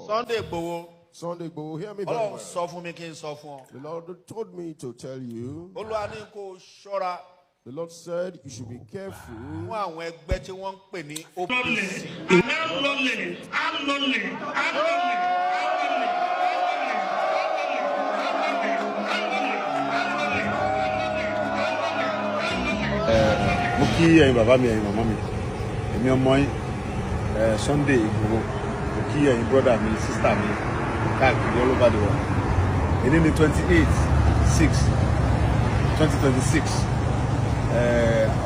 Sunday Igboho. Sunday Igboho, hear me very well. The Lord told me to tell you. The Lord said you should be careful. Mo kí ẹ̀yin bàbá mi, ẹ̀yin màmá mi, èmi ọmọ yín Sunday Igboho, mo kí ẹ̀yin brother mi, sister mi káàkiri all over the world. Èyí ni 28/6/2026.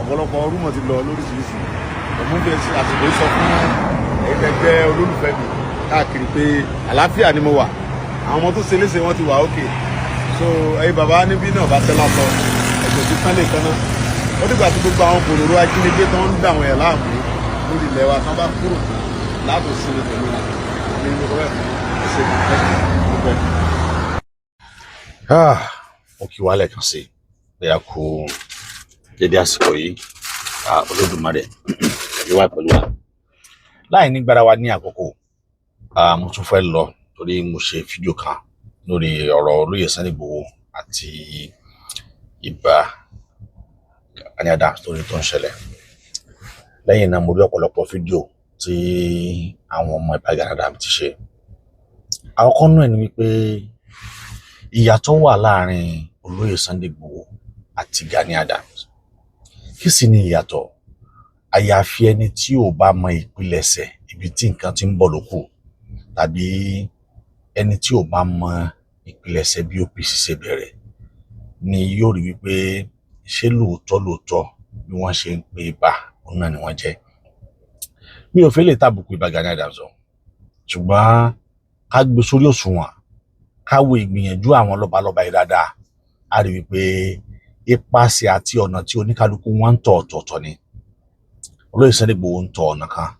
Ọ̀pọ̀lọpọ̀ rúmọ̀ ti lọ lóríṣiríṣi. Mo ń fẹ́ àsìkò sọ fún ẹgbẹ́ olólùfẹ́ mi káàkiri pé àlàáfíà ni mo wà. Àwọn ọmọ tó ṣe léṣe wọn ti wà ókè. So ẹ̀yin bàbá níbí náà bá tẹ́lá sọ ẹ̀jọ̀ tí tán lè tán náà. Ó dìgbà tí gbogbo àwọn kòròrò ajínigbé tó ń dà wọ́n yẹn láàmú lórí ilẹ̀ wa tán bá kúrò láàbò sílẹ̀ pẹ̀lú ní ìlú rẹ̀ ṣe ìpẹ́. Mo kí wa lẹ́ẹ̀kan sí pé a kú dédé àsìkò yìí Olódùmarè yóò wà pẹ̀lú wa. Láì ní gbára wa ní àkókò, mo tún fẹ́ lọ torí mo ṣe fídíò kan lórí ọ̀rọ̀ olóyè Sunday Igboho àti ìbá Gani Adams tó ń ṣẹlẹ̀. Lẹ́yìn náà mo rí ọ̀pọ̀lọpọ̀ fídíò tí àwọn ọmọ ìbá Gani Adams ti ṣe. Àkọ́kọ́ náà ni wípé ìyàtọ̀ wà láàrin olóyè Sunday Igboho àti Gani Adams. Kí sì ni ìyàtọ̀? Àyàfi ẹni tí ò bá mọ ìpilẹ̀ṣẹ̀ ibi tí nǹkan ti ń bọ̀ lókù, tàbí ẹni tí ò bá mọ ìpilẹ̀ṣẹ̀ bí OPC ṣe bẹ̀rẹ̀ ni yóò rí wípé ṣé lóòótọ́ bí wọ́n ṣe ń pe ibà òun náà ni wọ́n jẹ́. Mi ò fẹ́ lè tàbùkù ibà Gani Adams, ṣùgbọ́n ká gbé sórí òṣùwọ̀n, ká wo ìgbìyànjú àwọn lọ́balọ́ba yìí dáadáa, a rí wípé ipasẹ̀ àti ọ̀nà tí oníkálukú wọn ń tọ̀ ọ̀tọ̀ọ̀tọ̀ ni. Olóyè Sunday Igboho ń tọ̀ ọ̀nà kan,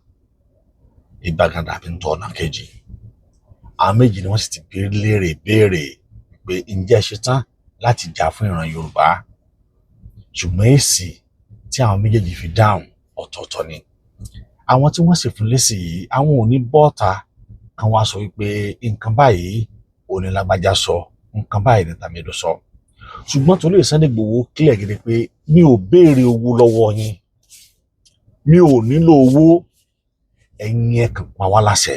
ibà Gani Adams ń tọ̀ ọ̀nà kejì. Àwọn méjì ni wọ́n sì ti béèrè pé ǹjẹ́ ṣe tán láti jà fún ìran Yorùbá? Ṣùgbọ́n èsì tí àwọn méjèèjì fi dáhùn ọ̀tọ̀ọ̀tọ̀ ni. Àwọn tí wọ́n sì fún lésì yìí, àwọn ò ní bọ́ọ̀ta kan wá sọ wípé nǹkan báyìí òní lágbájá sọ, nǹkan báyìí ní tàmídò sọ. Ṣùgbọ́n tó lè Sunday Igboho clear gidi pé mi ò béèrè owó lọ́wọ́ yín, mi ò nílò owó, ẹ̀yin ẹ kàn pa wá láṣẹ.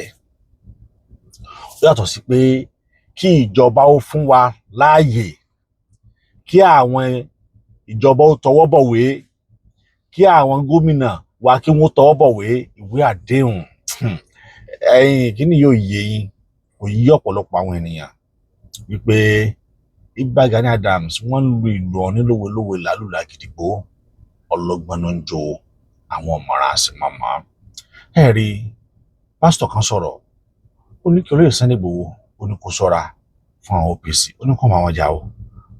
Ó yàtọ̀ sí pé kí ìjọba ó fún wa láàyè, kí àwọn ìjọba ó tọwọ́ bọ̀wé, kí àwọn gómìnà wa kí wọ́n tọwọ́ bọ̀wé ìwé àdéhùn. Kí ni yóò yé yín, kò yí ọ̀pọ̀lọpọ̀ àwọn ènìyàn wípé ibà Gani Adams wọ́n lu ìlú onílòwélòwé lálùlà gidigbo, ọlọ́gbọ́n ló ń jo àwọn ọ̀mọ̀ràn àsìmọ̀mọ́. Rí pásítọ̀ kan sọ̀rọ̀, ó ní kí olóyè Sunday Igboho ó ní kó ṣọ́ra fún àwọn OPC, ó ní kó máa wọn jà ó,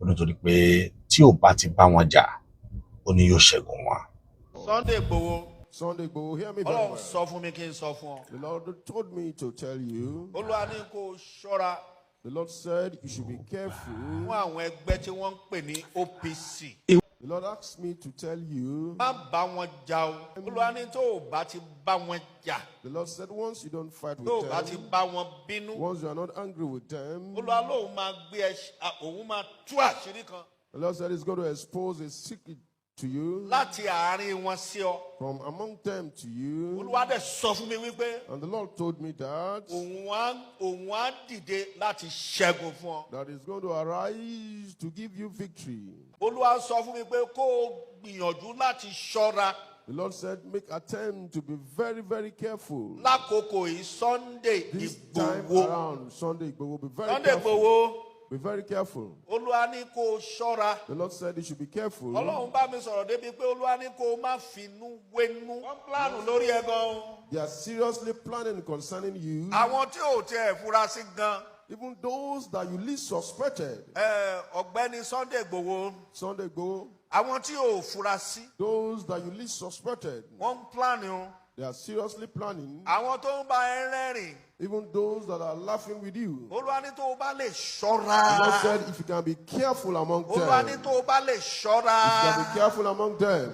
ó ní torí pé tí ò bá ti bá wọn jà ó ní yóò ṣẹ́gun wọn. Sunday Igboho, hear me very well. The Lord told me to tell you. The Lord said you should be careful. The Lord asked me to tell you. The Lord said once you don't fight with them, once you are not angry with them, the Lord said he's going to expose a secret to you from among them to you. And the Lord told me that he's going to arise to give you victory. The Lord said make attempt to be very, very careful. This time around, Sunday Igboho, be very careful. Be very careful. The Lord said you should be careful. They are seriously planning concerning you. Even those that you least suspected. Sunday Igboho. Those that you least suspected. They are seriously planning. Even those that are laughing with you. The Lord said if you can be careful among them. If you can be careful among them.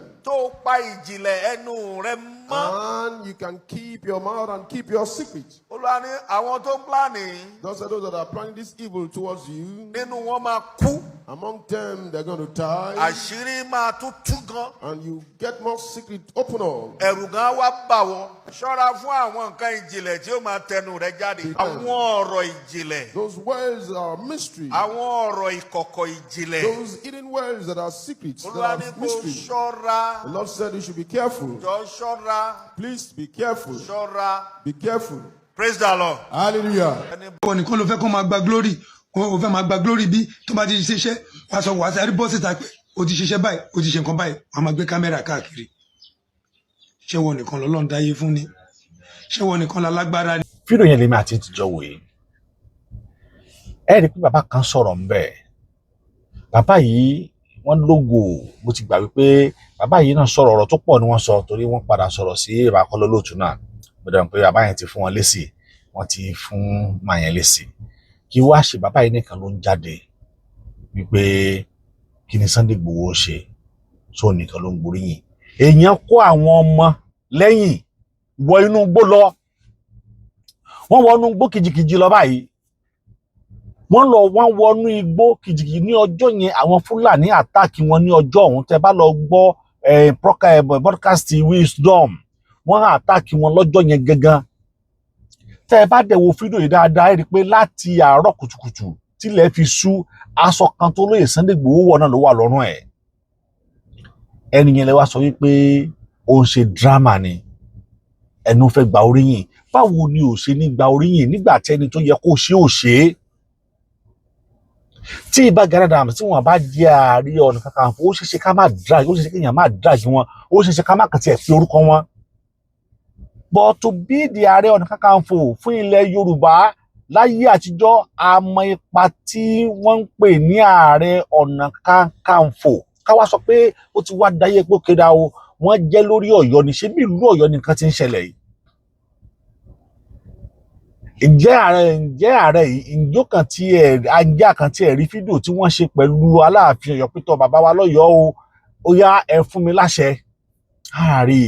And you can keep your mouth and keep your secret. Olúwa ní àwọn tó ń planning. Those that are planning this evil towards you. Nínú wọn máa kú. Among them, they're going to die. Àṣírí máa tún tú gan. And you get more secret open up. Ẹ̀rù gan wá bà wọ́n. Ṣọ́ra fún àwọn nǹkan ìjìnlẹ̀ tí ó máa tẹnu rẹ̀ jáde. Àwọn ọ̀rọ̀ ìjìnlẹ̀. Those words are mystery. Àwọn ọ̀rọ̀ ìkọ̀kọ̀ ìjìnlẹ̀. Those hidden words that are secrets, that are mystery. Ṣọ́ra. The Lord said you should be careful. Jọ̀ọ́ ṣọ́ra. Please be careful. Ṣọ́ra. Be careful. Praise the Lord. Hallelujah. Wọ́n nìkan ló fẹ́ kó máa gba glory. O fẹ́ máa gba glory bí tó bá ti ṣiṣẹ́ wàá sọ wàá sáré bọ́ síta pé o ti ṣiṣẹ́ báyìí o ti ṣe nǹkan báyìí wàá máa gbé kámẹ́rà káàkiri. Ṣé wọ́n nìkan lọ́lọ́run dáyé fún ni? Ṣé wọ́n nìkan lálágbára ni? Fídíò yẹn lèmi àti ìtìjọ́ wòye. Ẹ rí i pé bàbá kan sọ̀rọ̀ ń bẹ̀. Bàbá yìí wọ́n lógo, mo ti gbà wípé bàbá yìí náà sọ̀rọ̀ ọ̀rọ̀ tó pọ̀ ni wọ́n sọ torí wọ́n padà sọ̀rọ̀ sí ìbákọ́lọ́ lóòtú náà. Mo dẹ̀ mọ̀ pé bàbá yẹn ti fún wọn lésì, wọ́n ti fún màá yẹn lésì. Kí wá ṣe bàbá yìí nìkan ló ń jáde wípé kí ni Sunday Igboho ṣe tó nìkan ló ń gbóríyìn. Èèyàn kó àwọn ọmọ lẹ́yìn wọ inú igbó lọ. Wọ́n wọ inú igbó kìjìkìjì lọ báyìí. Wọ́n wọnú igbó kìjìkìjì ní ọjọ́ yẹn àwọn Fúlàní àtàkì wọn ní ọjọ́ ọ̀hún. Tẹ́ bá lọ gbọ́ broadcast Wisdom, wọ́n àtàkì wọn lọ́jọ́ yẹn gangan. Tẹ́ bá dẹ̀ wo fídíò yìí dáadáa ẹ rí pé láti àárọ̀ kùtùkùtù tílẹ̀ fi ṣú aṣọ kan tó lóye Sunday Igboho wọ̀ náà ló wà lọ́rùn ẹ̀. Ẹni yẹn lè wá sọ wípé ó ń ṣe drama ni ẹnu fẹ́ gba oríyìn. Báwo ni ò ṣe ní gba oríyìn nígbà tí ẹni tó yẹ kó ṣe ò ṣe é? Tí ìbá Gani Adams tí wọ́n bá jẹ́ Ààrẹ Ọ̀nà Kakanfò ó ṣeéṣe ká má drag, ó ṣeéṣe kéèyàn má drag wọn, ó ṣeéṣe ká má kàn tiẹ̀ fi orúkọ wọn. But to be the Ààrẹ Ọ̀nà Kakanfò fún ilẹ̀ Yorùbá láyé àtijọ́ àmọ́ ipa tí wọ́n ń pè ní Ààrẹ Ọ̀nà Kakanfò. Ká wá sọ pé ó ti wá dáyé pé kéda o, wọ́n jẹ́ lórí Ọ̀yọ́ ní ṣe bí ìlú Ọ̀yọ́ nìkan ti ń ṣẹlẹ̀ yìí. Ǹjẹ́ ààrẹ yìí ǹjọ́ kan tí ajá kan tí ẹ rí fídíò tí wọ́n ṣe pẹ̀lú Aláàfin Ọ̀yọ́ pítọ̀ bàbá wa lọ́yọ̀ọ́ o, ó yá ẹ fún mi láṣẹ. Ààrẹ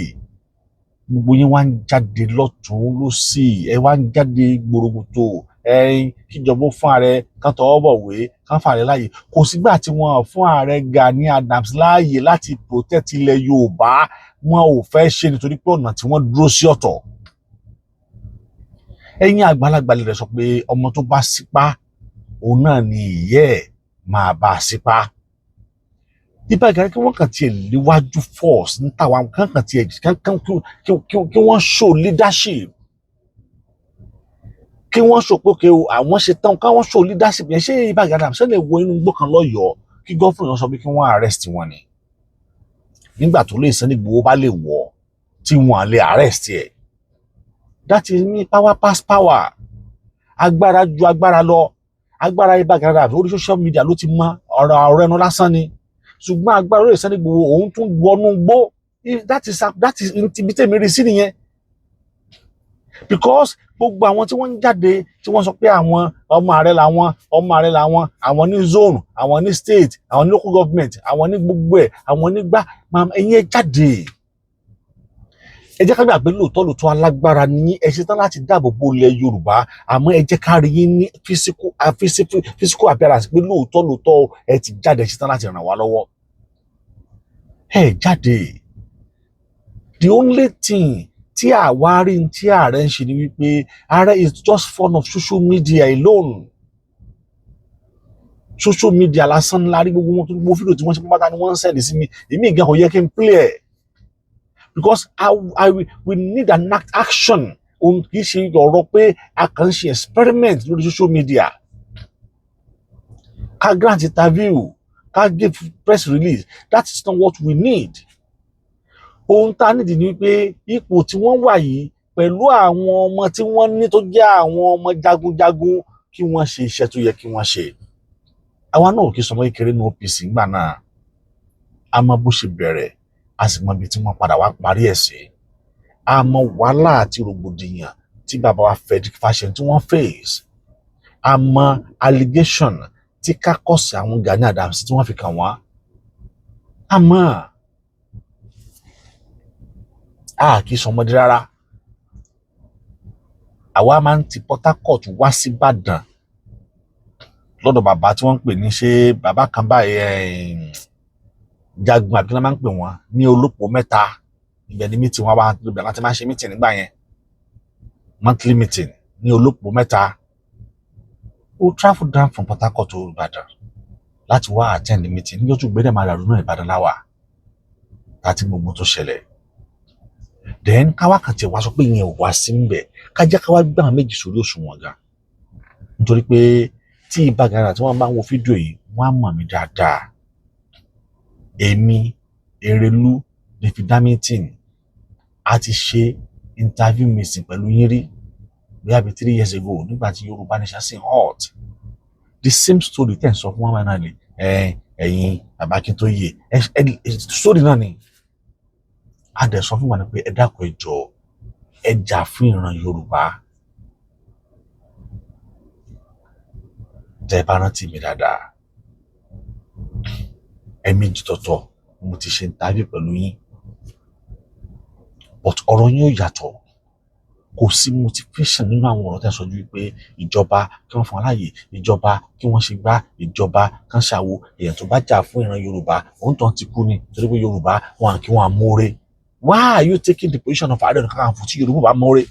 gbogbo yín wá ń jáde lọ́tún lósì, ẹ wá ń jáde gbòrògbòtò, kíjọba fún ààrẹ kan tọwọ́ bọ̀wé kan fààrẹ láàyè. Kò sígbà tí wọ́n fún ààrẹ Gani Adams láàyè láti protect ilẹ̀ Yorùbá, wọn ò fẹ́ ṣe nítorí pé ọ̀nà tí wọ́n dúró sí ọ̀tọ̀. Ẹ̀yin àgbàlagbà lè sọ pé ọmọ tó bá sípá òun náà ni ìyá ẹ̀ máa bá sípá. Ibà Gani kí wọ́n kàn tiẹ̀ léwájú force níta wa kàn tiẹ̀ kí wọ́n show leadership. Kí wọ́n show pé àwọn ṣe tán káwọn show leadership yẹn. Ṣé Ibà Gani Adams lè wọ inú igbó kan lọ́yọ̀ọ́ kí gọ́fúnà sọ pé kí wọ́n arrest wọn ni? Nígbà tó lè Sunday Igboho bá lè wọ̀ tí wọ́n lè arrest ẹ̀. That is me, power pass power. Agbára ju agbára lọ. Agbára Ibà Gani Adams orí social media ló ti mọ ọ̀rọ̀ ẹnu lásán ni. Ṣùgbọ́n agbára lórí Sunday Igboho òun tún wọnú gbó. That is ibi tèmi rí sí nìyẹn. Because gbogbo àwọn tí wọ́n ń jáde tí wọ́n sọ pé àwọn ọmọ ààrẹ làwọn, àwọn ní zone, àwọn ní state, àwọn ní local government, àwọn ní gbogbo ẹ̀, àwọn ní gbá, ẹ̀yin ẹ jáde. Ẹ jẹ́ ká gbà pé lóòótọ́ alágbára ní ẹ ṣetán láti dáàbò bo ilẹ̀ Yorùbá, àmọ́ ẹ jẹ́ ká rí yín ní physical appearance pé lóòótọ́ ẹ ti jáde, ẹ ṣetán láti ràn wá lọ́wọ́. Ẹ jáde. The only thing tí àwárí tí ààrẹ ń ṣe ni wípé ààrẹ is just fond of social media alone. Social media lásán lárí gbogbo wọn tó gbogbo fídíò tí wọ́n ṣe pátá ni wọ́n ń sẹ́ndì sí mi. Èmi ìgbà kò yẹ kí n play ẹ̀. Because we need an action. Òun kì í ṣe ọ̀rọ̀ pé a kàn ń ṣe experiment lórí social media. Ká grant interview, ká give press release. That is not what we need. Ohun tá a nídìí ni pé ipò tí wọ́n wà yìí pẹ̀lú àwọn ọmọ tí wọ́n ní tó jẹ́ àwọn ọmọ jagunjagun kí wọ́n ṣe iṣẹ́ tó yẹ kí wọ́n ṣe. Àwa náà kì í sọmọ kékeré ní OPC ńgbà náà. A mọ bó ṣe bẹ̀rẹ̀, a sì mọ ibi tí wọ́n padà wá parí ẹ̀ sí. A mọ wàhálà àti rògbòdìyàn tí bàbá wa Frederick Fashion tí wọ́n face. A mọ allegation tí kákọ́sì àwọn Gani Adams tí wọ́n fi kàn wọ́n. A mọ kì í sọmọdé rárá. Àwa máa ń ti Port Harcourt wá sí Ìbàdàn lọ́dọ̀ bàbá tí wọ́n ń pè ní ṣé bàbá kan báyìí jagun àbí kí wọ́n máa ń pè wọ́n ní olópò mẹ́ta. Ibẹ̀ ni meeting wọn wá ibẹ̀ láti máa ṣe meeting nígbà yẹn, monthly meeting ní olópò mẹ́ta. Ó travel down from Port Harcourt to Ìbàdàn láti wá attend the meeting. Ní ojú gbẹ́dẹ̀ máa ràrú náà Ìbàdàn láwà láti gbogbo tó ṣẹlẹ̀. Then káwá kan tiẹ̀ wá sọ pé ìyẹn ò wá sí ń bẹ̀, ká jẹ́ káwá gbé àwọn méjì sórí òṣùwọ̀n ga. Nítorí pé tí Ìbà Gani tí wọ́n bá ń wo fídíò yìí, wọ́n á mọ̀ mí dáadáa. Èmi, Erelu, David meeting, a ti ṣe interview meeting pẹ̀lú yín rí bí 3 years ago nígbà tí Yorùbá Nation sì hot. The same story tẹ́ ń sọ fún wọn náà ni ẹ̀yin bàbá Akíntóyè story náà ni. A dẹ̀ sọ fún wa ni pé ẹ dákun ẹ jọ̀ọ́ ẹ jà fún ìran Yorùbá. Tẹ́ bá rántí mi dáadáa, ẹ̀ẹ̀mejì tọ̀tọ̀ mo ti ṣe interview pẹ̀lú yín, but ọ̀rọ̀ yín ò yàtọ̀. Kò sí motivation nínú àwọn ọ̀rọ̀ tẹ́ sọ ju wípé ìjọba kí wọ́n fún wa láàyè, ìjọba kí wọ́n ṣe gbá, ìjọba kan ṣàwo, èèyàn tó bá jà fún ìran Yorùbá òun tán ti kú ni torí pé Yorùbá wọn kí wọ́n amóore. Why are you taking the position of Ààrẹ Ọ̀nà Kakanfò tí Yorùbá bá mọ́re?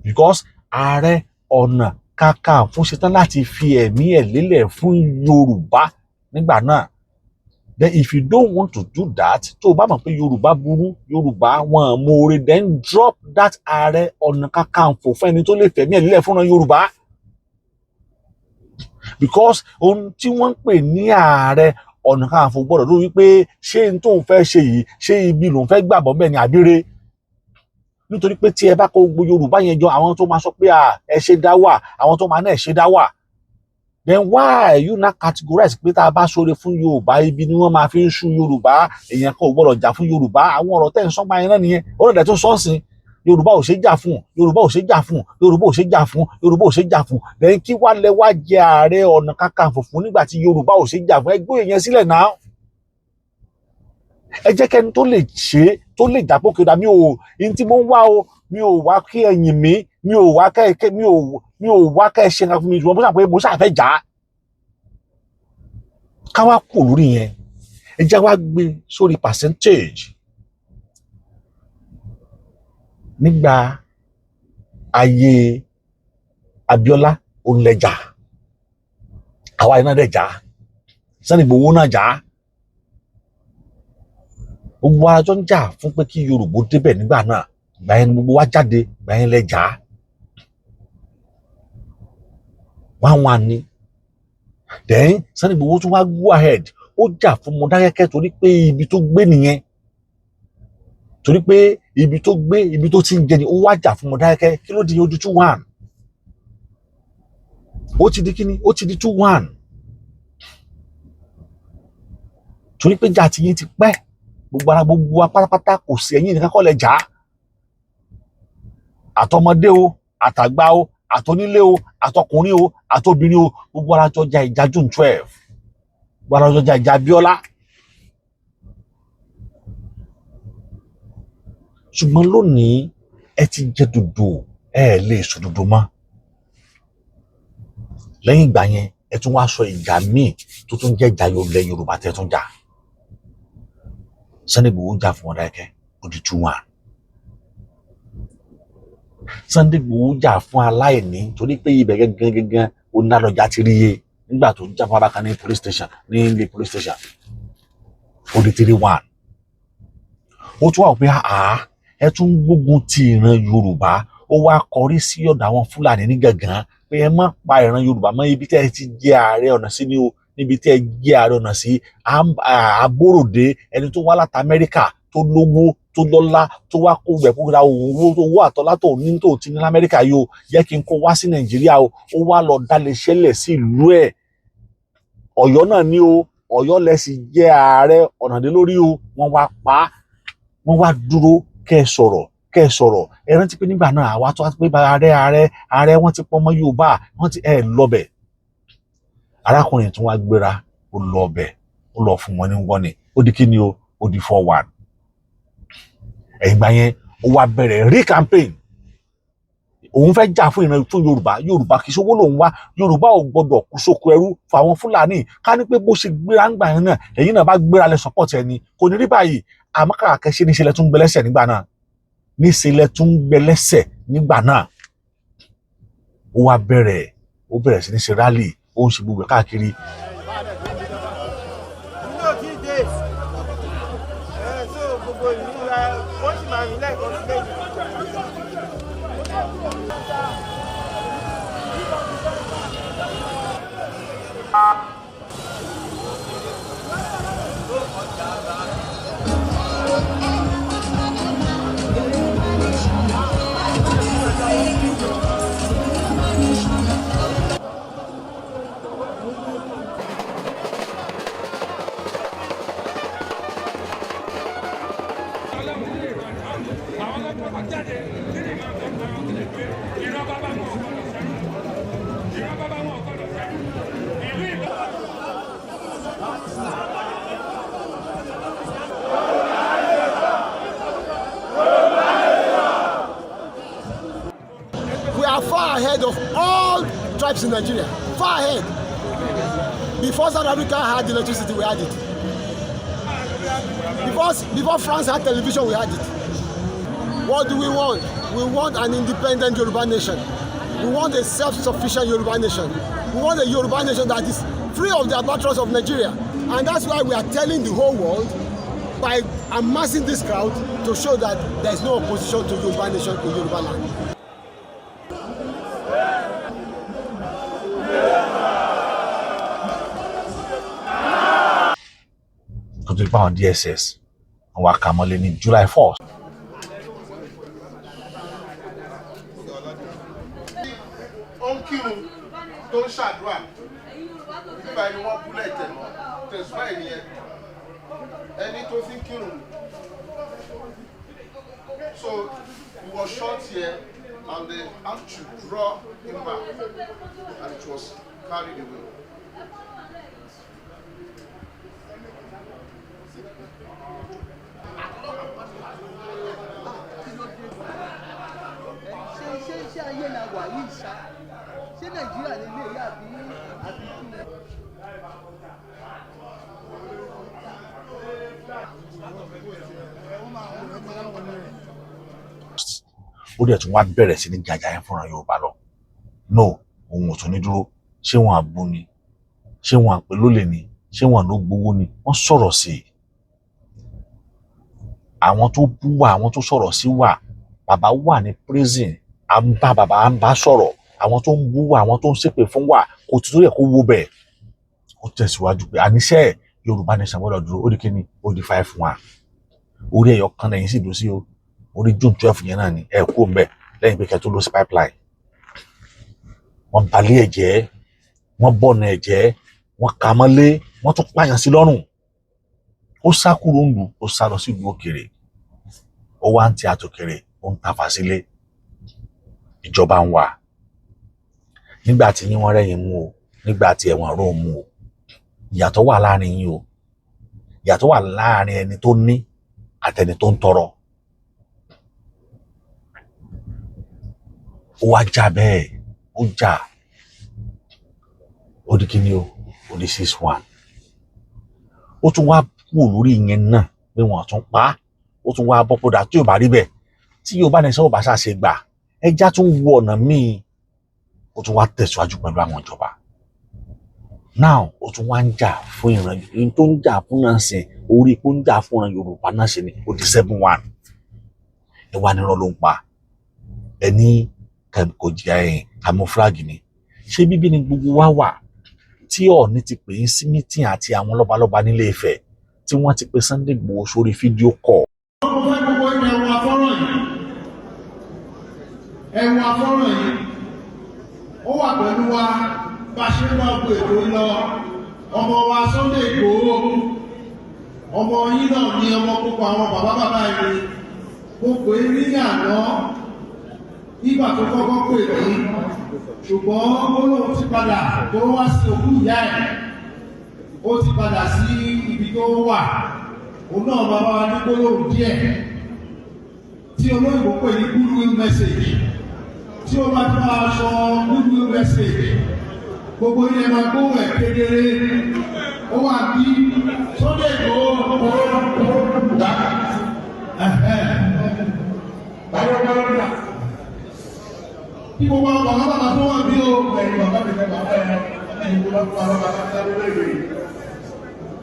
Because Ààrẹ Ọ̀nà Kakanfò ṣetán láti fi ẹ̀mí ẹ̀ lélẹ̀ fún Yorùbá nígbà náà. Then if you don't want to do that, tó o bá mọ̀ pé Yorùbá burú, Yorùbá wọn mọ́re, then drop that Ààrẹ Ọ̀nà Kakanfò fún ẹni tó lè fẹ̀mí ẹ̀ lélẹ̀ fún Yorùbá. Because ohun tí wọ́n ń pè ní Ààrẹ Ọ̀nà Kakanfò gbọ́dọ̀ ló wípé ṣé n tó ń fẹ́ ṣe yìí ṣé ibi lòun fẹ́ gbàgbọ́ bẹ́ẹ̀ ni àbíre. Nítorí pé tí ẹ bá kó gbogbo Yorùbá yẹn jọ, àwọn tó máa sọ pé ẹ ṣe dá wà, àwọn tó máa náà ẹ ṣe dá wà. Then why you not categorize pé tá a bá ṣoore fún Yorùbá ibi ni wọ́n máa fi ń ṣú Yorùbá, èèyàn kan ò gbọ́dọ̀ jà fún Yorùbá. Àwọn ọ̀rọ̀ tẹ́ ń sọ báyẹn náà nìyẹn. Ó lọ́dẹ̀ tó sọ́ọ̀sìn Yorùbá ò ṣe jà fún, Yorùbá ò ṣe jà fún, Yorùbá ò ṣe jà fún, Yorùbá ò ṣe jà fún. Then kí wá lẹ wá jẹ Ààrẹ Ọ̀nà Kakanfò fún nígbà tí Yorùbá ò ṣe jà fún? Ẹ gbé èèyàn sílẹ̀ náà. Ẹ jẹ́ kẹ́ni tó lè ṣe tó lè jà pé kódà mi ò ní tí mo ń wá o, mi ò wá kí ẹ̀yìn mi ò wá kẹ́ mi ò wá kẹ́ ṣe nǹkan fún mi, ṣùgbọ́n mo ṣàpè mo ṣàfẹ́ jà á. Ká wá kù lórí yẹn, ẹ jẹ́ wá gbé sórí percentage. Nígbà ayé Abíọ́lá òun lẹ jà, àwa iná dẹ̀ jà, Sunday Igboho náà jà. Gbogbo ara jọ ń jà fún pé kí Yorùbá débẹ̀ nígbà náà. Ìgbà yẹn gbogbo wa jáde, ìgbà yẹn lẹ jà. Wọ́n ni. Then Sunday Igboho tún wá go ahead, ó jà fún Mọdákẹ́kẹ́ torí pé ibi tó gbé nìyẹn. Torí pé ibi tó gbé, ibi tó ti ń jẹ ni, ó wá jà fún Mọdákẹ́kẹ́. Kí ló di ojú 2-1? Ó ti di kíni? Ó ti di 2-1. Torí pé jà tí yín ti pẹ́. Gbogbo ara gbogbo wa pátápátá kò sí ẹ̀yin nìkan kọ́ lẹ jà. Àtọmọdé o, àtàgbà o, àtonílé o, àtọkùnrin o, àtobìnrin o, gbogbo ara jọ jà ìjà June 12. Gbogbo ara jọ jà ìjà Abíọ́lá. Ṣùgbọ́n lónìí ẹ ti jẹ dòdò, ẹ lè sọ dòdò mọ́. Lẹ́yìn ìgbà yẹn ẹ tún wá sọ ìjà míì tó tún jẹ́ ìjà Yorùbá tẹ́ tún jà. Sunday Igboho jà fún Mọdákẹ́kẹ́, ó di 2-1. Sunday Igboho jà fún aláìní torí pé ibẹ̀ gẹ́gẹ́ ó ná lọ́jà ti rí iye nígbà tó jà fún abákan ní police station, ní ilé police station, ó di 3-1. Ó tún wà pé ẹ tún gbógun ti ìran Yorùbá, ó wá kọrí sí ọ̀dọ̀ àwọn Fúlàní ní Gàngán pé ẹ má pa ìran Yorùbá mọ́, ibi tẹ́ ẹ ti jẹ Ààrẹ Ọ̀nà sí ni o, níbi tẹ́ ẹ jẹ Ààrẹ Ọ̀nà sí. Àbóròdé ẹni tó wá láti Amẹ́ríkà tó lówó tó lọ́lá tó wá kó gbẹ̀ kó ra owó àtọ́lá tó ní tó ti ní Amẹ́ríkà yìí o, yẹ kí n kó wá sí Nàìjíríà o. Ó wá lọ dálé ṣẹlẹ̀ sí ìlú ẹ̀. Ọ̀yọ́ náà ní o, Ọ̀yọ́ lẹ sì jẹ Ààrẹ Ọ̀nà dé lórí o. Wọ́n wá pa á, wọ́n wá dúró kẹ́ ẹ sọ̀rọ̀. Ẹ rántí pé nígbà náà àwa tó wá pé ààrẹ wọ́n ti pọ́ ọmọ Yorùbá, wọ́n ti lọ́bẹ̀. Arákùnrin tó wá gbéra ó lọ́bẹ̀, ó lọ fún wọn ní wọ́n ni. Ó di kí ni o? Ó di 4-1. ìgbà yẹn ó wá bẹ̀rẹ̀ rí campaign òun fẹ́ jà fún ìran fún Yorùbá kì í ṣowó lòun wá Yorùbá ò gbọdọ̀ kú sóko ẹrú fún àwọn Fúlàní ká ní pé bó ṣe gbéra ń gbà yẹn náà ẹ̀yin náà bá gbéra lẹ support ẹni kò ní rí báyìí àmọ́ kàkà ṣe níṣẹ́ lẹ tún gbẹlẹ́sẹ̀ nígbà náà nígbà náà ó wá bẹ̀rẹ̀ sí ní ṣe rally ó ń ṣe gbogbo káàkiri. We are far ahead of all tribes in Nigeria. Far ahead. Before South Africa had electricity, we had it. Before France had television, we had it. What do we want? We want an independent Yoruba nation. We want a self-sufficient Yoruba nation. We want a Yoruba nation that is free of the albatross of Nigeria. And that's why we are telling the whole world by amassing this crowd to show that there is no opposition to Yoruba nation in Yoruba land. Tó bá wọn DSS àwọn akamọ́lé ní July 4th. ó ń kírun tó ń ṣàdúrà bíbá ẹni wọ́n kú lẹ́tẹ̀ tẹ̀sùn báyìí nìyẹn ẹni tó fi ń kírun so he was shot here and they had to draw him back and it was carried away. ṣé ayé la wà yìí ṣá ṣé Nàìjíríà lè lè yá àbí ó dẹ̀ tún wá bẹ̀rẹ̀ sí ní jàjà yẹn fúnra Yorùbá lọ no òun ò tún ní dúró ṣé wọn àbú ni ṣé wọn àpè lólè ni ṣé wọn ló gbowó ni wọ́n sọ̀rọ̀ sí i àwọn tó bú wà àwọn tó sọ̀rọ̀ sí wà bàbá wà ní prison à ń bá bàbá à ń bá sọ̀rọ̀ àwọn tó ń bú wà àwọn tó ń ṣépè fún wà kò tó yẹ kó wó bẹ́ẹ̀ ó tẹ̀síwájú pé àníṣe Yorùbá nation gbọ́dọ̀ dúró ó di kíni ó di 5-1 orí ẹ̀yọ kan lẹ́yìn sì dúró sí o orí June 12 yẹn náà ni ẹ kú ń bẹ lẹ́yìn pé kẹ́ tó lọ sí pipeline wọ́n balẹ̀ ẹ̀jẹ̀ wọ́n bọ̀nà ẹ̀jẹ̀ wọ́n kà mọ́lé wọ́n tún pààyàn sí lọ́rùn ó sá kúrò ń lù ó sá lọ sí ìlú òkèrè ó wá ń ti àtòkèrè ó ń tafà sílé ìjọba ń wà nígbà tí yín wọ́n rẹ́yìn mú o nígbà tí ẹ̀wọ̀n rò mú o ìyàtọ̀ wà láàrin yín o ìyàtọ̀ wà láàrin ẹni tó ní àtẹni tó ń tọrọ ó wá jà bẹ́ẹ̀ ó jà ó di kíni o ó di 6-1 ó tún wá kú lórí ìyẹn náà pé wọ́n tún pa á ó tún wá bọ́pọ̀dà tí ò bá rí bẹ́ẹ̀ tí Yorùbá nation ò bá ṣàṣe gbà ẹja tún wọ ọ̀nà míì ó tún wá tẹ̀síwájú pẹ̀lú àwọn ìjọba now ó tún wá ń jà fún ìran yìí tó ń jà fún náà sìn orí kó ń jà fún ìran Yorùbá náà ṣe ni ó di 7-1 ẹ wá nírọ́ ló ń pa ẹni kò jẹ́ ẹ̀yìn camouflage ni ṣé bíbí ni gbogbo wa wà tí Ọọ̀ni ti pè é sí mítìn àti àwọn lọ́balọ́ba nílé Ifẹ̀ tí wọ́n ti pe Sunday Igboho sórí fídíò kọ̀. ẹ̀wọ̀n afọ́rọ̀ yìí ó wà pẹ̀lú wa bá ṣe ń wá gbé ètò lọ ọmọ wa Sunday Igboho ọmọ yín náà ní ọmọ púpọ̀ àwọn bàbá yìí gbogbo eré ní àná nígbà tó kọ́kọ́ pè mí ṣùgbọ́n ó lóun ti padà tó wá sí òkú ìyá ẹ̀ ó ti padà sí ibi tó wà òun náà bàbá wa ní gbólóhùn díẹ̀ tí olóyìnbó pè ní goodwill message tí ó bá tó aṣọ goodwill message gbogbo ilé máa gbóhùn ẹ̀ kedere ó wà bí Sunday Igboho dá báyọ̀ gbà kí gbogbo àwọn bàbá tó wà bí ó ẹ̀yìn bàbá mi fẹ́ bàbá ẹ̀ ẹ̀yìn gbogbo àwọn bàbá tó wà bí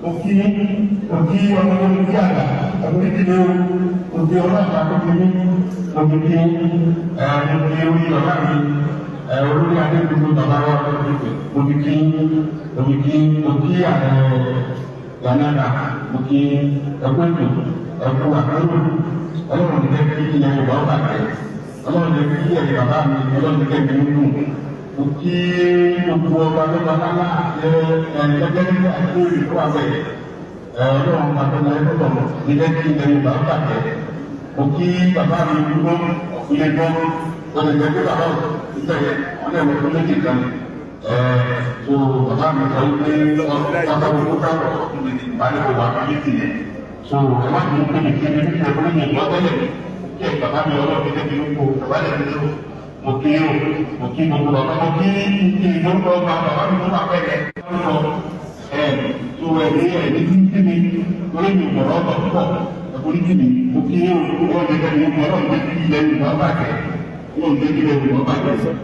ó òkì ọmọ tó ń bí àgbà àbúrí kílé òkì ọlọ́pàá tó fi ní òkì orí ọ̀gá mi olórí adébúgbò bàbá wa òkì gànàdà òkì ẹgbẹ́tò ẹ̀kú àkọ́rọ̀ ọlọ́run ti kẹ́kẹ́ kí ilẹ̀ Yorùbá ó bàjẹ́ ọlọ́run ti kẹ́kẹ́ kí ẹ̀yẹ bàbá mi ọlọ́run ti kẹ́kẹ́ nínú òkì gbogbo ọba lọ́ba lálá ẹ̀ẹ́dẹ́gbẹ́ nígbà tó rí fún àwẹ̀ ọlọ́run àtọ́nà ẹ̀kọ́ ní kẹ́kẹ́ ilẹ̀ Yorùbá ó bàjẹ́ òkì bàbá mi dúró ilé gbọ́ ọ̀dẹ̀gbẹ́ pé bàbá ìtẹ̀yẹ ọ̀nà ẹ̀wọ̀n tó méjì kan tó bàbá mi sọ pé bàbá mi kó káwọ̀ báyìí kò wà ní ìtìlẹ̀ so ẹ má ti pè ní kí ní kí ẹ̀kọ́ ní ìgbọ́ tẹ́lẹ̀ kí ẹ̀ bàbá mi ọlọ́ọ̀kẹ́ tẹ́bi ló kó bàbá rẹ̀ ní mo kí gbogbo bàbá mo kí ìgbórúkọ bàbá mi tó máa pẹ́kẹ́ tó ẹ̀mí kí mi torí mi mọ̀rọ̀ ọ̀tọ̀ púpọ̀ ẹ̀kọ́ ní kí mi mo kí ọ̀dẹ̀gbẹ́ mi ọlọ́ọ̀kẹ́ kí ilẹ̀ Yorùbá bàjẹ́ yóò gbé kí lè wọ́n bá jẹ́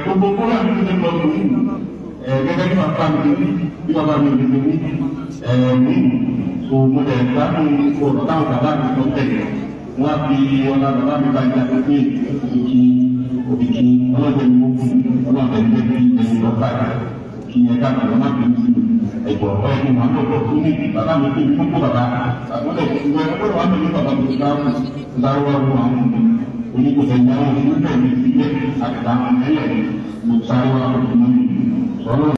gbogbo kúrò àti ìdílé lọ sí gẹ́gẹ́ bí bàbá mi lè rí bí bàbá mi lè rí mí so mo lè gbádùn ọ̀rọ̀ táwọn bàbá mi tó tẹ̀lé wọ́n á fi ọ̀la bàbá mi bá jẹ́ pé òbíkí ọlọ́dẹ mi ó kú ọlọ́dẹ mi lè rí ẹ̀yìn lọ bá jẹ́ kí ẹ ká bàbá má bẹ̀rù sí ẹ̀jọ̀ ọ̀rẹ́ mi máa ń lọ́kọ̀ fún mi bàbá mi tó ní kókó bàbá àgbọ̀dẹ̀ ìwé ẹgbẹ́ wa mi ní bàbá mi tó dáhùn lárúbá wọn àwọn oníkòtò ìyàwó nígbà mi ti gbé àtàwọn ẹlẹ mo sáré wá fún mi sọ̀rọ̀.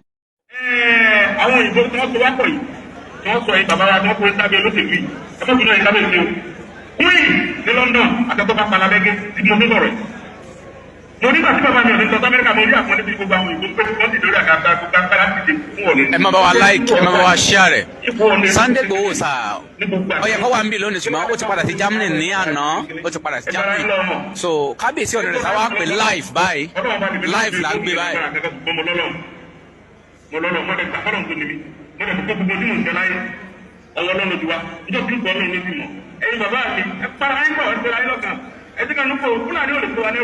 àwọn òyìnbó tí wọ́n so wá pọ̀ yìí tí wọ́n sọ yìí bàbá wa tí wọ́n kó sábẹ́ olóṣèlú yìí ẹ má bínú ẹ̀ sábẹ́ ìlú queen ní London àtẹ́tọ́ bá palabẹ́gẹ́ tí mo ní sọ̀rọ̀ mo nígbà tí bàbá mi ò ní sọ Amẹ́ríkà mo rí àpọ́nlé tí gbogbo àwọn ìgbó pé wọ́n ti lórí àgàtà gbogbo agbára ti dé fún ọ̀lẹ́. ẹ má bá wa like ẹ má bá wa share rẹ̀ Sunday Igboho sà ó yẹ kó wà ń bì lónìí ṣùgbọ́n ó ti padà sí Germany ní àná ó ti padà sí Germany so kábíyèsí ọ̀dọ̀ rẹ̀ sáwá pé live báyìí live là ń gbé báyìí. mo lọ́lọ́ mo lè gbà fọ́lọ́ tó níbi mo lè kó gbogbo tí mo ń jẹ láyé ọwọ́ lọ́nà ju wa ìjọ bí kò ọlọ́run ló ti mọ̀ ẹ̀yin bàbá mi ẹ para ayé pọ̀ ẹ pẹ̀lú ayé lọ́kàn ẹ ti kàn ń kó fúlàní ò lè kó wa ní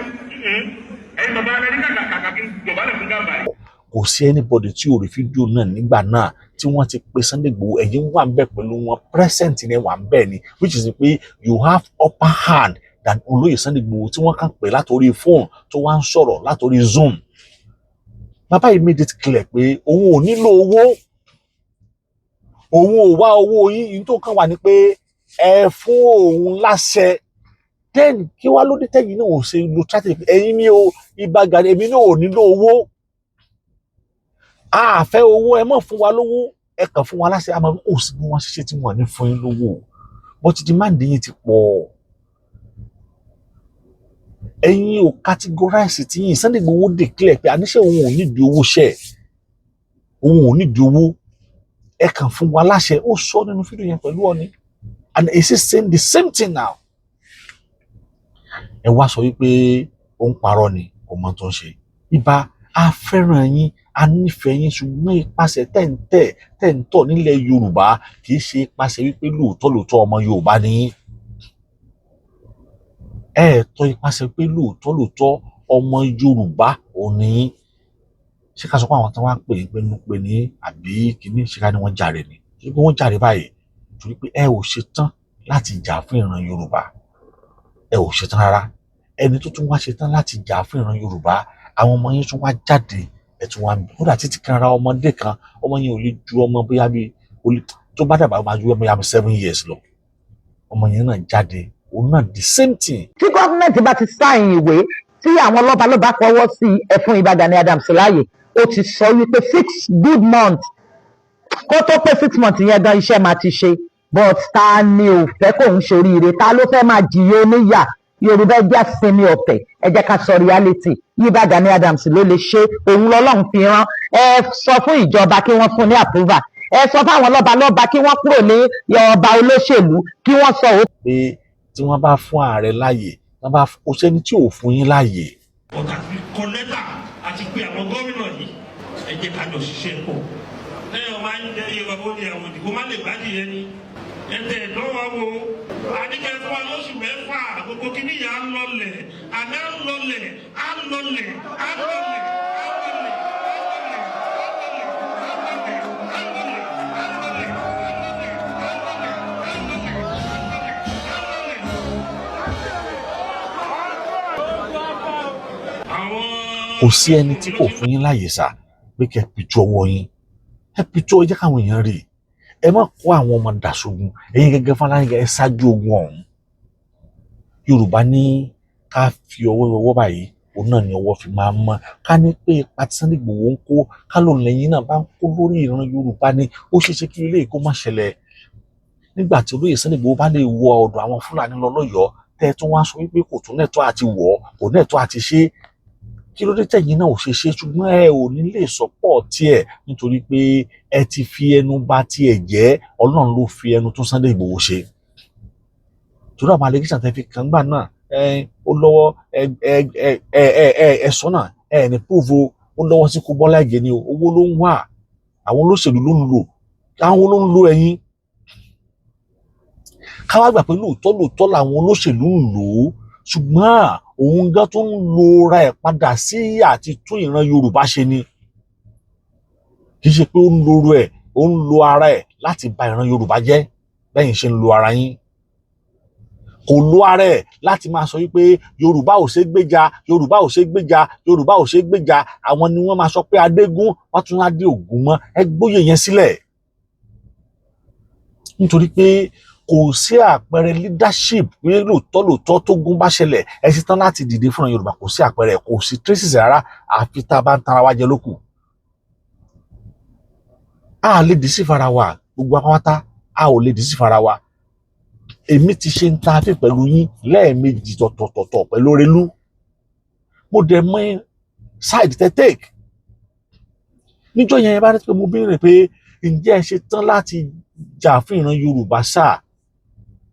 ẹ̀yin bàbá mi ní kàkà kí jọba lè fún gàmbá yìí. kò sí anybody tí ò rí fídíò náà nígbà náà tí wọ́n ti pe Sunday Igboho ẹ̀yin wà ń bẹ̀ pẹ̀lú wọn present ni wà ń bẹ̀ ni which is pé you have upper hand than olóyè Sunday Igboho tí wọ́n kàn pè látòrí fóònù tó wá ń sọ̀rọ̀ látòrí Zoom. Bàbá yìí made it clear pé òun ò nílò owó òun ò wá owó yín tó kàn wà ní pé ẹ fún òun láṣẹ then kí wá ló dé tẹ́yìn náà ò ṣe lo strategy ẹ̀yin ní o Ìbà Gani èmi náà ò nílò owó àfẹ́ owó ẹ mọ̀ fún wa lówó ẹ kàn fún wa láṣẹ àmọ́ kò sí bí wọ́n ṣe tí wọ́n ní fún yín lówó but demand yín ti pọ̀ ẹ̀yin ò categorize tí yín Sunday Igboho declare pé àníṣe òun ò nídìí owó ṣẹ́ òun ò nídìí owó ẹ kàn fún wa láṣẹ ó sọ nínú fídíò yẹn pẹ̀lú Ọọ̀ni and he is saying the same thing now. Ẹ wá sọ wípé ó ń parọ́ ni kò mọ tó ń ṣe Ìbà a fẹ́ràn yín a nífẹ̀ẹ́ yín ṣùgbọ́n ipasẹ̀ tẹ̀ǹtọ̀ nílẹ̀ Yorùbá kì í ṣe ipasẹ̀ wípé lóòótọ́ ọmọ Yorùbá ni yín tọ́ ipasẹ̀ pé lóòótọ́ ọmọ Yorùbá ò ní yín ṣé ká sọ pé àwọn tí wọ́n á pè ní àbí kìíní ṣe ká ní wọ́n jàre ni ṣé pé wọ́n jàre báyìí torí pé ẹ ò ṣetán láti jà fún ìran Yorùbá ẹ ò ṣetán rárá ẹni tó tún wá ṣetán láti jà fún ìran Yorùbá àwọn ọmọ yẹn tún wá jáde ẹ tún wá kódà títí kan ra ọmọdé kan ọmọ yẹn ò lè ju ọmọ bóyá bí tó bá dàgbà máa ju ọmọ yẹn 7 years lọ ọmọ yẹn náà jáde òun náà the same thing. tí gọ́ọ̀mẹ̀ntì bá ti sáìn ìwé tí àwọn lọ́balọ́ba fọwọ́ sí ẹ fún Ìbà Gani Adams láàyè ó ti sọ wípé 6 good months kó tó pé 6 months yẹn gan iṣẹ́ máa ti ṣe but ta ni ò fẹ́ kóun ṣoríire ta ló fẹ́ máa jìyà oníyà Yorùbá ẹjẹ́ sinmi ọ̀tẹ̀ ẹ jẹ́ ká sọ reality Ìbà Gani Adams ló lè ṣe òun lọ́lọ́run fi rán ẹ sọ fún ìjọba kí wọ́n fún ní approval ẹ sọ fáwọn lọ́balọ́ba kí wọ́n kúrò ní ọba olóṣèlú kí wọ́n sọ òótọ́. pé tí wọ́n bá fún ààrẹ láàyè wọ́n bá kó sẹ́ni tí ò fún yín láàyè. ọ̀tà ti kọ lẹ́tà àti pé àwọn gómìnà yìí ẹ jẹ́ ká jọ ṣiṣẹ́ pọ̀ lẹ́yìn ọba ń jẹ́ yorùbá ó ní àwọn ìdìbò má lè gbádìí yẹn ni ẹ̀tẹ̀ ìdánwò wo àdìgẹ́ fún wa lóṣù mẹ́fà gbogbo kìíní yà á lọlẹ̀ àná lọlẹ̀ á lọlẹ̀ á lọlẹ̀. kò sí ẹni tí kò fún yín láàyè sá pé kẹ́ pìtú ọwọ́ yín ẹ pìtú ẹ jẹ́ káwọn èèyàn rí ẹ má kó àwọn ọmọ dàṣogun ẹ̀yin gẹ́gẹ́ fúnláyìn ẹ ṣáájú ogun ọ̀hún. Yorùbá ní ká fi ọwọ́ báyìí òun náà ni ọwọ́ fi máa mọ́ ká ní pé ipa tí Sunday Igboho ń kó ká lóun lẹ́yìn náà bá ń kó lórí ìran Yorùbá ni ó ṣeéṣe kí ilé ìkó má ṣẹlẹ̀ nígbà tí olóyè Sunday Igboho bá lè wọ ọ̀dọ̀ àwọn Fúlàní lọ lọ́yọ̀ọ́ tẹ́ tún wá sọ wípé kò tún nẹ́tọ́ àti wọ̀ kò nẹ́tọ́ àti ṣe kí ló dé tẹ̀yìn náà ò ṣe ṣe ṣùgbọ́n ẹ ò ní lè sọ́pọ̀ tiẹ̀ nítorí pé ẹ ti fi ẹnu bà tiẹ̀ jẹ́ Ọlọ́run ló fi ẹnu tún Sunday Igboho ṣe torí àwọn allegation tẹ́ fi kàn gbà náà ó lọ́wọ́ ẹ̀sọ́ náà ní prove ó lọ́wọ́ sí kó Bọ́lá Ìgè ni owó ló ń wà àwọn olóṣèlú ló ń lò àwọn ló ń lo ẹ̀yìn káwá gbà pé lóòótọ́ làwọn olóṣèlú ń lò ó ṣùgbọ́n òun gan tó ń lo ra ẹ̀ padà sí àti tún ìran Yorùbá ṣe ni kì í ṣe pé ó ń lo ẹ̀ ó ń lo ara ẹ̀ láti bà ìran Yorùbá jẹ́ bẹ́yìn ṣe ń lo ara yín kò lo ara ẹ̀ láti máa sọ wípé Yorùbá ò ṣe gbéjà Yorùbá ò ṣe gbéjà Yorùbá ò ṣe gbéjà àwọn ni wọ́n máa sọ pé adégún wọ́n tún á dé ògún mọ́ ẹ gbóyè yẹn sílẹ̀ nítorí pé kò sí àpẹẹrẹ leadership pé lóòótọ́ tó gún bá ṣẹlẹ̀ ẹ sì tán láti dìde fúnra Yorùbá kò sí àpẹẹrẹ kò sí traces rárá àfi tá a bá ń tara wa jẹ lókù a lè dì sí fara wa gbogbo apáta a ò lè dì sí fara wa èmi ti ṣe ń ta fẹ́ pẹ̀lú yín lẹ́ẹ̀mejì tọ̀tọ̀tọ̀ pẹ̀lú Orelu mo dẹ̀ mọ side tẹ́ take níjọ́ yẹn bá rí pé mo béèrè pé ǹjẹ́ ẹ ṣe tán láti jà fún ìran Yorùbá sáà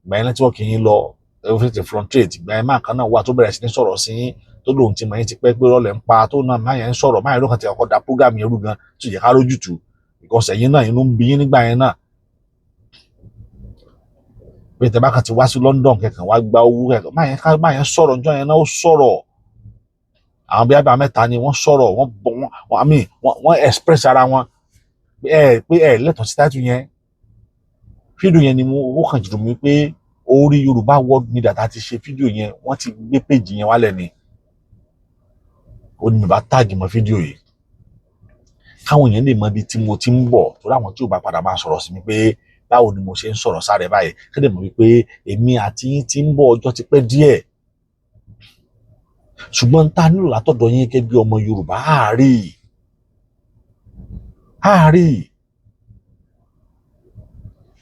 gbà yẹn nẹ́tíwọ́ọ̀kì yín lọ everything fluctuate gbà yẹn máa kan náà wà tó bẹ̀rẹ̀ sí ní sọ̀rọ̀ sí yín tó lóun ti mọ̀ yín ti pẹ́ pé rọ́lẹ̀ ń pa tó náà máa yẹn ń sọ̀rọ̀ máa yẹn ló kàn ti ọkọ̀ da program yẹn rú gan tó yẹ ká lójútùú because ẹ̀yin náà inú ń bí yín nígbà yẹn náà pé tẹ bá kàn ti wá sí London kẹkàn wá gba owó kẹkàn máa yẹn sọ̀rọ̀ ọjọ́ yẹn náà ó sọ̀rọ̀ àwọn bí abẹ́ mẹ́ta ni wọ́n sọ̀rọ̀ wọ́n express ara wọn pé ẹ lẹ́tọ̀ọ́ sí táìtù yẹn fídíò yẹn ni ó kàn jùlọ mi pé orí Yorùbá World Media tá ti ṣe fídíò yẹn wọ́n ti gbé péjì yẹn wálẹ̀ ni ó ní mi bá táàgì mọ́ fídíò yìí káwọn èèyàn lè mọ ibi tí mo ti ń bọ̀ torí àwọn tí ò bá padà máa sọ̀rọ̀ sí mi pé báwo ni mo ṣe ń sọ̀rọ̀ sáré báyìí kéde mọ̀ wípé èmi àti yín ti ń bọ̀ ọjọ́ ti pẹ́ díẹ̀ ṣùgbọ́n tá a nílò látọ̀dọ̀ yín gẹ́gẹ́ bí ọmọ Yorùbá àárí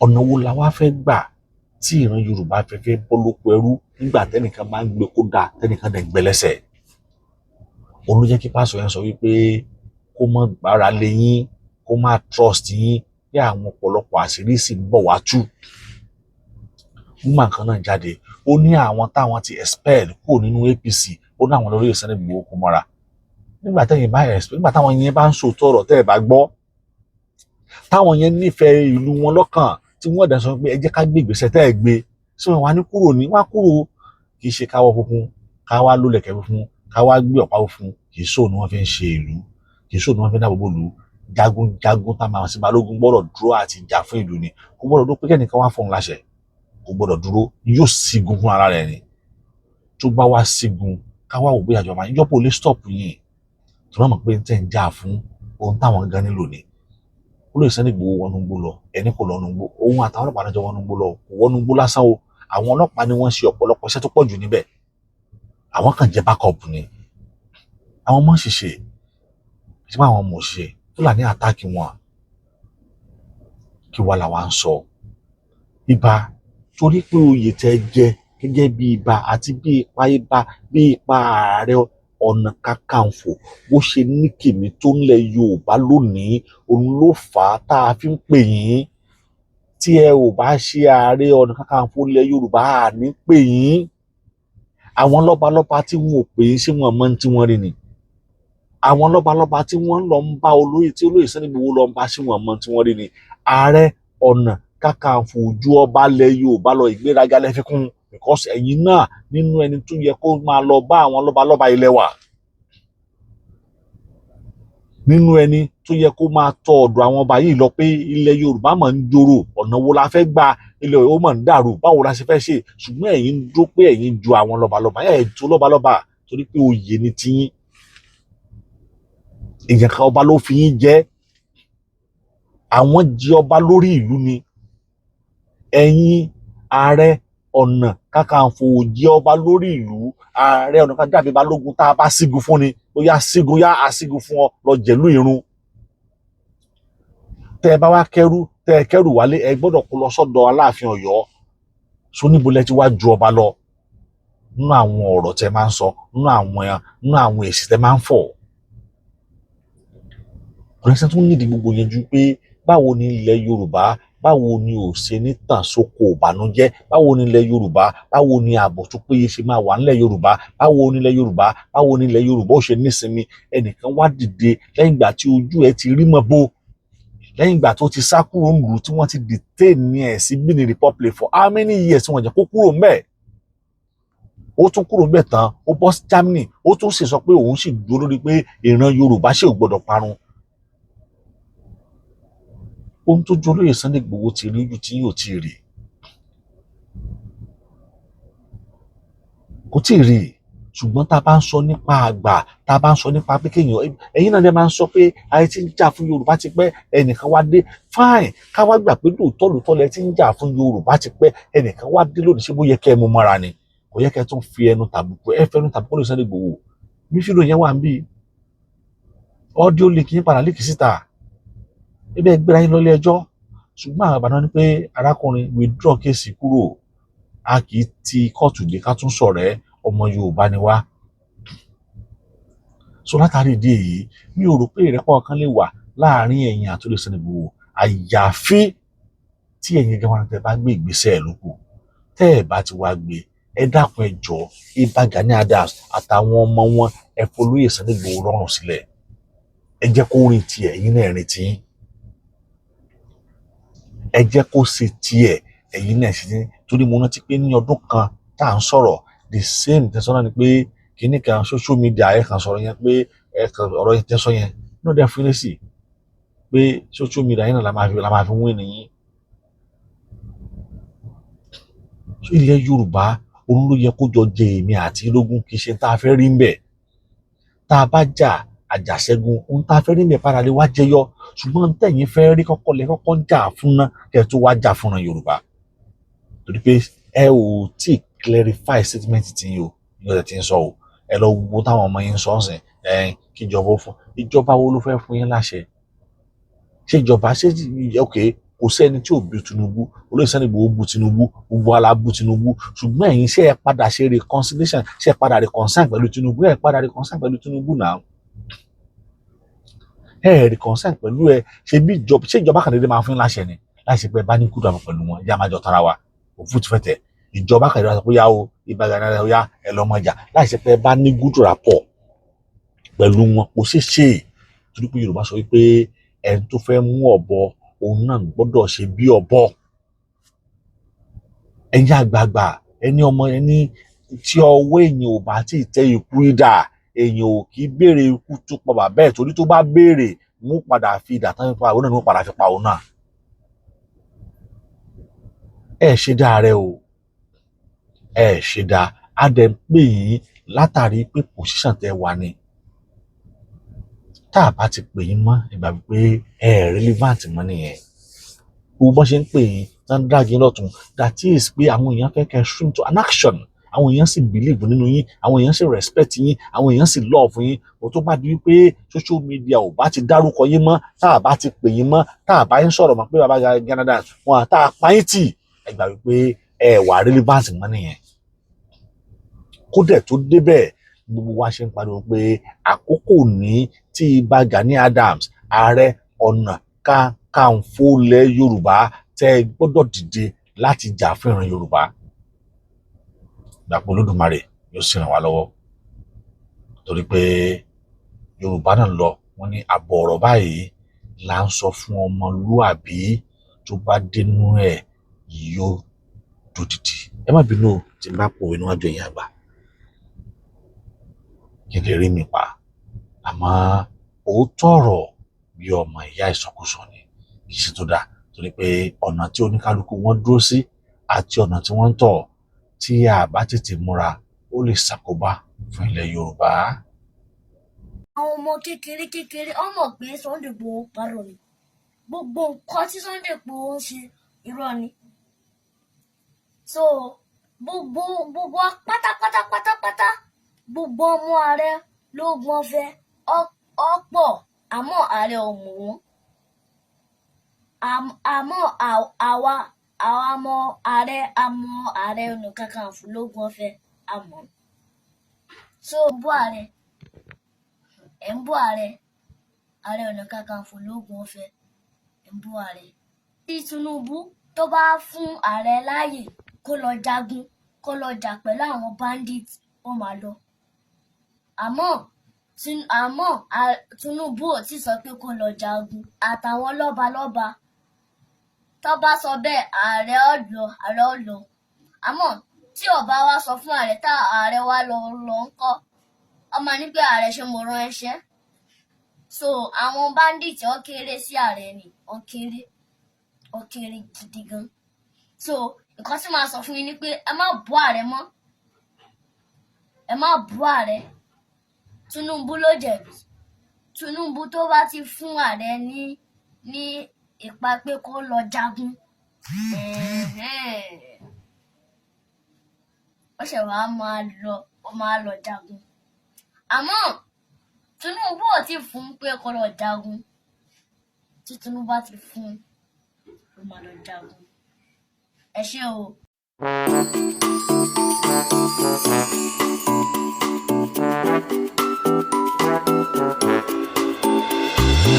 ọ̀nà wo la wá fẹ́ gbà tí ìran Yorùbá fẹ́fẹ́ bọ́ lóko ẹrú nígbà tẹ́nìkan máa ń gbé kó dáa tẹ́nìkan dẹ̀ ń gbẹlẹ́sẹ̀ òun ló jẹ́ kí pásọ yẹn sọ wípé kó má gbára lé yín kó má trust yín bí àwọn ọ̀pọ̀lọpọ̀ àṣírí sì ń bọ̀ wá tú woman kan náà jáde ó ní àwọn táwọn ti expel kúrò nínú APC ó ní àwọn lórí Sunday Igboho kó mọ́ra nígbà táwọn yẹn bá ń sòótọ́ ọ̀rọ̀ tẹ́ ẹ̀ bá gbọ́ táwọn yẹn nífẹ̀ẹ́ ìlú wọn lọ́kàn tí wọ́n dẹ̀ sọ pé ẹ jẹ́ ká gbé ìgbésẹ̀ tẹ́ ẹ̀ gbé sí wọn wá ní kúrò ní wá kúrò kì í ṣe káwọ́ funfun káwá lólẹ̀kẹ́ funfun káwá gbé ọ̀pá funfun kì í sóò ni wọ́n fi ń ṣe ìlú kì í sóò ni wọ́n fi ń dáàbò bò ìlú jagunjagun tá a máa sí balógun gbọ́dọ̀ dúró àti jà fún ìlú ni kò gbọ́dọ̀ dúró pé kẹ́nìkan wá fún un láṣẹ kò gbọ́dọ̀ dúró yóò sígun fún ara rẹ̀ ni tó bá wá sígun káwá wò bóyá ìjọba ìjọba ò lè stop yìí tó náà mọ̀ pé ń tẹ̀ ń jà fún ohun táwọn gan nílò ni olóyè Sunday Igboho wọnú gbó lọ ẹni kò lọnú gbó òun àtàwọn ọlọ́pàá náà jọ wọnú gbó lọ kò wọnú gbó lásán o àwọn ọlọ́pàá ni wọ́n ṣe ọ̀pọ̀lọpọ̀ iṣẹ́ tó pọ̀ jù níbẹ̀ àwọn kan jẹ́ backup ni àwọn ọmọ ṣiṣẹ́ ìṣẹ́ àwọn ọmọ òṣìṣẹ́ Fúlàní àtàkì wọn kí wà làwọn ń sọ ibà torí pé oyè tẹ́ jẹ gẹ́gẹ́ bí ibà àti bí ipa ààrẹ Ọ̀nà Kakanfò bó ṣe ní kìmí tó ńlẹ̀ Yorùbá lónìí òun ló fà á tá a fi ń pè yín. Tí ẹ ò bá ṣe Ààrẹ Ọ̀nà Kakanfò ilẹ̀ Yorùbá à ní pè yín. Àwọn lọ́balọ́ba tí wọn ò pè yín sí wọn mọ́ tí wọ́n rí ni. Àwọn lọ́balọ́ba tí wọ́n lọ ń bá olóyè tí olóyè Sunday Igboho lọ ń bá sí wọn mọ́ tí wọ́n rí ni. Ààrẹ Ọ̀nà Kakanfò ojú ọba ilẹ̀ Yorùbá lọ ìgbéraga lẹ́fikún because ẹ̀yin náà nínú ẹni tó yẹ kó máa lọ bá àwọn lọ́balọ́ba ilẹ̀ wa. Nínú ẹni tó yẹ kó máa tọ ọ̀dọ̀ àwọn ọba yìí lọ pé ilẹ̀ Yorùbá máa ń jòrò ọ̀nà wo la fẹ́ gbà ilẹ̀ Yorùbá máa ń dàrú báwo la ṣe fẹ́ ṣe ṣùgbọ́n ẹ̀yin dúró pé ẹ̀yin ju àwọn lọ́balọ́ba ẹ̀ tó lọ́balọ́ba torí pé oyè ni tiyín. Èèyàn kan ọba ló fi yín jẹ àwọn jẹ ọba lórí ìlú ni. Ẹ̀yin Ààrẹ Ọ̀nà Kakanfò jẹ ọba lórí ìlú. Ààrẹ Ọ̀nà Kakanfò dàbí balógun tá a bá sígun fún ni bóyá sígun yá àsígun fún ọ lọ jẹ̀lú irun. Tẹ́ ẹ bá wá kẹ́rù tẹ́ ẹ kẹ́rù wálé ẹ gbọ́dọ̀ kó lọ sọ́dọ̀ Aláàfin Ọ̀yọ́. So níbo lẹ ti wá ju ọba lọ nínú àwọn ọ̀rọ̀ tẹ́ máa ń sọ nínú àwọn èsì tẹ́ máa ń fọ̀. Ọ̀rẹ́sẹ̀ tún nídìí gbogbo yẹn ju pé báwo ni ilẹ̀ Yorùbá báwo ni ò ṣe ní tàn sóko ìbànújẹ́ báwo ni ilẹ̀ Yorùbá báwo ni ààbò tó péye ṣe máa wà nílẹ̀ Yorùbá báwo ni ilẹ̀ Yorùbá báwo ni ilẹ̀ Yorùbá ó ṣe nísinmi. Ẹnìkan wá dìde lẹ́yìn ìgbà tí ojú ẹ ti rí mọ́ bó lẹ́yìn ìgbà tó ti sá kúrò nílùú tí wọ́n ti detain ní ẹ̀ sí Benin Republic for how many years tí wọ́n jẹ́ kó kúrò ńbẹ̀. Ó tún kúrò ńbẹ̀ tán ó bọ́ sí Germany ó tún sì sọ pé òun sì dúró lórí pé ìran Yorùbá ṣe ò gbọdọ̀ parun. Ohun tó ju olóyè Sunday Igboho ti rí ojú tí yóò ti rí kò tí ì rí ṣùgbọ́n tá a bá ń sọ nípa àgbà tá a bá ń sọ nípa pé kéèyàn ẹ̀yin náà lè máa ń sọ pé ayé tí ń jà fún Yorùbá ti pẹ́ ẹnìkan wá dé fine ká wá gbà pé lóòótọ́ lẹ tí ń jà fún Yorùbá ti pẹ́ ẹnìkan wá dé lónìí ṣé bó yẹ kẹ́ ẹ mú mọ́ra ni kò yẹ kẹ́ ẹ tún fi ẹnu tàbùkù ẹ fẹnu tàbùkù olóyè Sunday Igboho bí fídíò yẹn wà ń bí ọ́díò lè kí n padà líkì síta ibẹ̀ gbéra yín lọ́lé ẹjọ́ ṣùgbọ́n àwọn àbàdàn ni pé arákùnrin withdraw kéèsì kúrò a kì í ti kóòtù dé ká tún sọ̀rọ̀ ẹ ọmọ Yorùbá ni wá. So látàrí ìdí èyí mi ò rò pé ìrẹ́pọ̀ kan lè wà láàrin ẹ̀yin àti olóyè Sunday Igboho àyàfi tí ẹ̀yin gan-an tẹ́ bá gbé ìgbésẹ̀ ẹ̀ lóko tẹ́ ẹ̀ bá ti wá gbé ẹ dákun ẹ jọ̀ọ́ Ìbà Gani Adams àtàwọn ọmọ wọn ẹ f'olóyè Sunday Igboho lọ́rùn sílẹ̀ ẹ jẹ́ kó rìn tiẹ̀ ẹ̀yin náà rìn tiyín. Ẹ jẹ́ kó ṣe tiẹ̀ ẹ̀yin náà ṣe ní torí mo rántí pé ní ọdún kan tá à ń sọ̀rọ̀ the same tẹ̀sán ni pé kíní kan social media ẹ̀ kan sọ̀rọ̀ yẹn pé ẹ̀ kan ọ̀rọ̀ yẹn tẹ̀sán yẹn náà dẹ́ fún lẹ́sì pé social media yẹn náà la máa fi wé nìyí. Ilẹ̀ Yorùbá òun ló yẹ kó jọ jẹ èmi àti lógún kì í ṣe tá a fẹ́ rí ń bẹ̀ tá a bá jà àjàṣẹ́gun ohun tá a fẹ́ rí ń bẹ̀ padà lè wá jẹyọ ṣùgbọ́n tẹ̀yin fẹ́ rí kọ́kọ́ jà fún ná kẹ́ ẹ tó wá jà fúnra Yorùbá torí pé ẹ ò tí clarify statement tí yín o ní ọ̀sẹ̀ tí ń sọ o ẹ lọ wo táwọn ọmọ yín sọ ọ̀sẹ̀ kí ìjọba ó fún ìjọba wo ló fẹ́ fún yín láṣẹ ṣé ìjọba ṣé ok kò sẹ́ni tí ò bu Tinubu olóyè Sunday Igboho bu Tinubu gbogbo ala bu Tinubu ṣùgbọ́n ẹ̀yin ṣé ẹ padà ṣe reconciliation ṣé ẹ padà reconcile pẹ̀lú Tinubu ẹ padà reconcile pẹ̀lú Tinubu náà reconcile pẹ̀lú ẹ ṣe bí ìjọba kan dédé máa fún láṣẹ ni láṣẹ pé bá ní kúrò àwọn pẹ̀lú wọn yá máa jọ tara wa òfútu fẹ́tẹ̀ ìjọba kan dédé sọ pé yá o Ìbà Gani Adams yá ẹ lọ́mọ ìjà láṣẹ pé bá ní good rapport pẹ̀lú wọn kò ṣeé ṣe torí pé Yorùbá sọ wípé ẹni tó fẹ́ mú ọ̀bọ òun náà gbọ́dọ̀ ṣe bí ọ̀bọ ẹ̀yin àgbààgbà ẹni ọmọ ẹni tí ọwọ́ èèyàn ò bá tí ì tẹ ikú ìdá èèyàn ò kì í béèrè ikú tó pa bàbá ẹ̀ torí tó bá béèrè mú padà fi ìdá tán pa òun náà mú padà fi pa òun náà ẹ ṣe dáa rẹ o ẹ ṣe dáa á dẹ̀ ń pè yín látàrí pé position tẹ wà ní tá a bá ti pè yín mọ́ ìgbà pé ẹ relevant mọ́ nìyẹn gbogbo bọ́n ṣe ń pè yín tán drag yín lọ́tún that is pé àwọn èèyàn fẹ́ kẹ́ swim to an action àwọn èèyàn sì believe nínú yín àwọn èèyàn sì respect yín àwọn èèyàn sì love yín o tó bá di wípé social media ò bá ti dárúkọ yín mọ́ tá a bá ti pè yín mọ́ tá a bá yín sọ̀rọ̀ mọ́ pé bàbá Gani Adams wọn àtà apá yín tì ẹ gbà wípé ẹ wà relevant mọ́ nìyẹn kó dẹ̀ tó débẹ̀ gbogbo wa ṣe ń pariwo pé àkókò ní tí Ìbà Gani Adams ààrẹ ọ̀nà kakanfò ilẹ̀ Yorùbá tẹ́ gbọ́dọ̀ dìde láti jà fún ìran Yorùbá. Dàpọ̀ Olódùmarè yóò sì ràn wá lọ́wọ́ torí pé Yorùbá náà lọ wọ́n ní àbọ̀ ọ̀rọ̀ báyìí là ń sọ fún ọmọlúàbí tó bá dénú ẹ̀ yóò dòdìdì. Ẹ má bínú tí n bá pòwe níwájú ẹ̀yin àgbà kékeré mi pa àmọ́ òótọ́ ọ̀rọ̀ bí ọmọ ìyá ìsọkúsọ ni kì í ṣe tó dáa torí pé ọ̀nà tí oníkálukú wọn dúró sí àti ọ̀nà tí wọ́n ń tọ̀ tí a bá tètè múra ó lè ṣàkóbá fún ilẹ̀ Yorùbá. Àwọn ọmọ kékeré ọmọ pé Sunday Igboho parọ́ ni gbogbo nǹkan tí Sunday Igboho ń ṣe irọ́ ni so gbogbo pátápátá gbogbo ọmọ ààrẹ ló gbọ́n fẹ́ ọ̀pọ̀ àmọ́ ààrẹ ò mọ̀ wọ́n àmọ́ àwa ọmọ ààrẹ ọ̀nà kakanfò ló gbọ́n fẹ́ àmọ́ so ẹ̀ ń bú ààrẹ ọ̀nà kakanfò ló gbọ́n fẹ́ ẹ̀ ń bú ààrẹ. Tí Tinubu tó bá fún ààrẹ láàyè kó lọ jagun kó lọ jà pẹ̀lú àwọn bandits ó máa lọ àmọ́ Tinubu ò tí sọ pé kó lọ jagun àtàwọn lọ́balọ́ba tó bá sọ bẹ́ẹ̀ ààrẹ ọ̀lọ́ àmọ́ tí ọba wa sọ fún ààrẹ tá ààrẹ wa lọ ń kọ́ ọmọ ní pé ààrẹ ṣe mo rán ẹṣẹ́ so àwọn bandits ó kéré sí ààrẹ ni ó kéré gidi gan so nǹkan tí màá sọ fún yín ni pé ẹ má bú ààrẹ mọ́ ẹ má bú ààrẹ Tinubu ló jẹ̀bi Tinubu tó bá ti fún ààrẹ ní ipa pé kó lọ jagun ó ṣe wàá máa lọ jagun àmọ́ Tinubu ò tí fún pé kó lọ jagun tí Tinubu bá ti fún ló máa lọ jagun ẹ ṣé o.